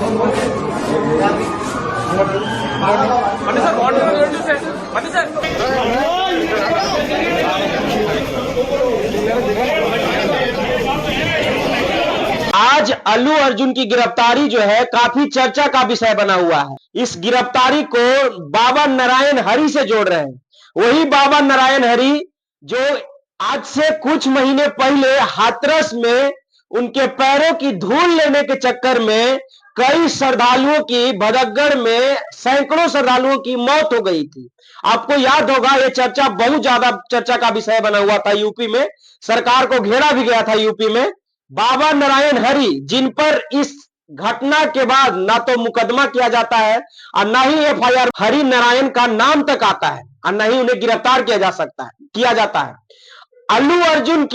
आज अल्लू अर्जुन की गिरफ्तारी जो है काफी चर्चा का विषय बना हुआ है। इस गिरफ्तारी को बाबा नारायण हरि से जोड़ रहे हैं। वही बाबा नारायण हरि जो आज से कुछ महीने पहले हाथरस में उनके पैरों की धूल लेने के चक्कर में कई श्रद्धालुओं की, भदकगढ़ में सैकड़ों श्रद्धालुओं की मौत हो गई थी। आपको याद होगा, यह चर्चा बहुत ज्यादा चर्चा का विषय बना हुआ था। यूपी में सरकार को घेरा भी गया था। यूपी में बाबा नारायण हरि, जिन पर इस घटना के बाद ना तो मुकदमा किया जाता है और ना ही एफआईआर हरि नारायण का नाम तक आता है और ना ही उन्हें गिरफ्तार किया जाता है। अल्लू अर्जुन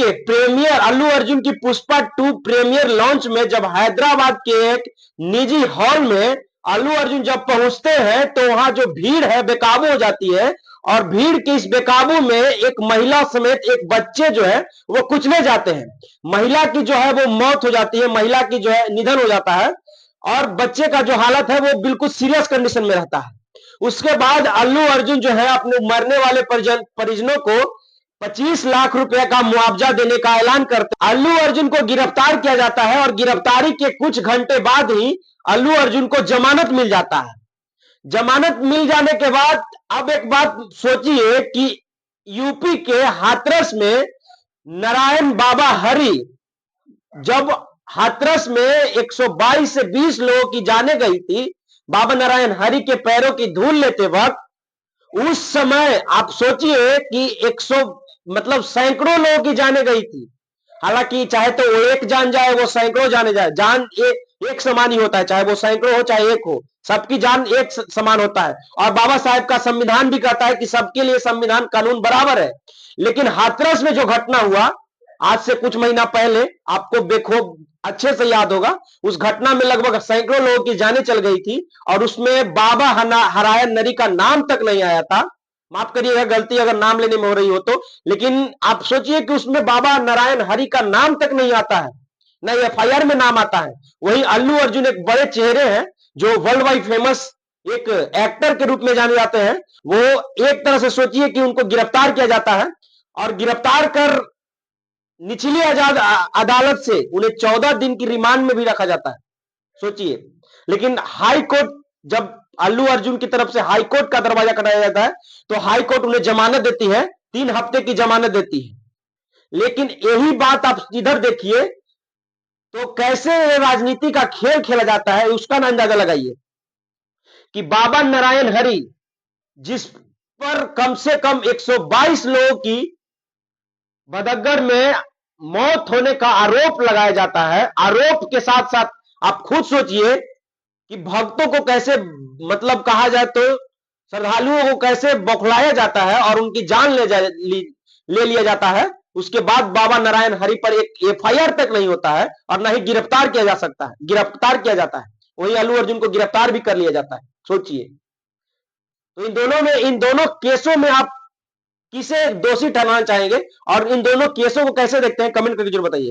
की पुष्पा 2 प्रीमियर लॉन्च में जब हैदराबाद के एक निजी हॉल में अल्लू अर्जुन जब पहुंचते हैं तो वहां जो भीड़ है बेकाबू हो जाती है और भीड़ के इस बेकाबू में एक महिला समेत एक बच्चे जो है वो कुचले जाते हैं। महिला की जो है वो मौत हो जाती है, महिला की जो है निधन हो जाता है और बच्चे का जो हालत है वो बिल्कुल सीरियस कंडीशन में रहता है। उसके बाद अल्लू अर्जुन जो है अपने मरने वाले परिजनों को 25 लाख रुपए का मुआवजा देने का ऐलान करते। अल्लू अर्जुन को गिरफ्तार किया जाता है और गिरफ्तारी के कुछ घंटे बाद ही अल्लू अर्जुन को जमानत मिल जाता है। जमानत मिल जाने के बाद अब एक बात सोचिए कि यूपी के हाथरस में नारायण बाबा हरि, जब हाथरस में 122 से 20 लोगों की जाने गई थी बाबा नारायण हरि के पैरों की धूल लेते वक्त, उस समय आप सोचिए कि 100 मतलब सैकड़ों लोगों की जाने गई थी। हालांकि चाहे तो वो एक जान जाए, वो सैकड़ों जाने जाए, जान एक समान ही होता है, चाहे वो सैकड़ों हो चाहे एक हो, सबकी जान एक समान होता है। और बाबा साहेब का संविधान भी कहता है कि सबके लिए संविधान कानून बराबर है। लेकिन हाथरस में जो घटना हुआ आज से कुछ महीना पहले, आपको बेखूब अच्छे से याद होगा, उस घटना में लगभग सैकड़ों लोगों की जानें चल गई थी और उसमें बाबा नारायण हरि का नाम तक नहीं आया था। माफ करिएगा गलती अगर नाम लेने में हो रही हो तो, लेकिन आप सोचिए कि उसमें बाबा नारायण हरि का नाम तक नहीं आता है, ना एफआईआर में नाम आता है। वही अल्लू अर्जुन एक बड़े चेहरे हैं जो वर्ल्ड वाइड फेमस एक एक्टर के रूप में जाने जाते हैं। वो एक तरह से सोचिए कि उनको गिरफ्तार किया जाता है और गिरफ्तार कर निचली अदालत से उन्हें 14 दिन की रिमांड में भी रखा जाता है, सोचिए। लेकिन हाई कोर्ट, जब अल्लू अर्जुन की तरफ से हाई कोर्ट का दरवाजा खटखटाया जाता है तो हाई कोर्ट उन्हें जमानत देती है, 3 हफ्ते की जमानत देती है। लेकिन यही बात आप इधर देखिए तो कैसे राजनीति का खेल खेला जाता है, उसका अंदाजा लगाइए कि बाबा नारायण हरि, जिस पर कम से कम 122 लोगों की भदकगढ़ में मौत होने का आरोप लगाया जाता है, आरोप के साथ साथ आप खुद सोचिए कि भक्तों को कैसे, मतलब कहा जाए तो श्रद्धालुओं को कैसे बौखलाया जाता है और उनकी जान ले लिया जाता है। उसके बाद बाबा नारायण हरि पर एक एफआईआर तक नहीं होता है और ना ही गिरफ्तार किया जाता है। वही अल्लू अर्जुन को गिरफ्तार भी कर लिया जाता है, सोचिए। तो इन दोनों केसों में आप किसे दोषी ठहराना चाहेंगे और इन दोनों केसों को कैसे देखते हैं, कमेंट करके जरूर बताइए।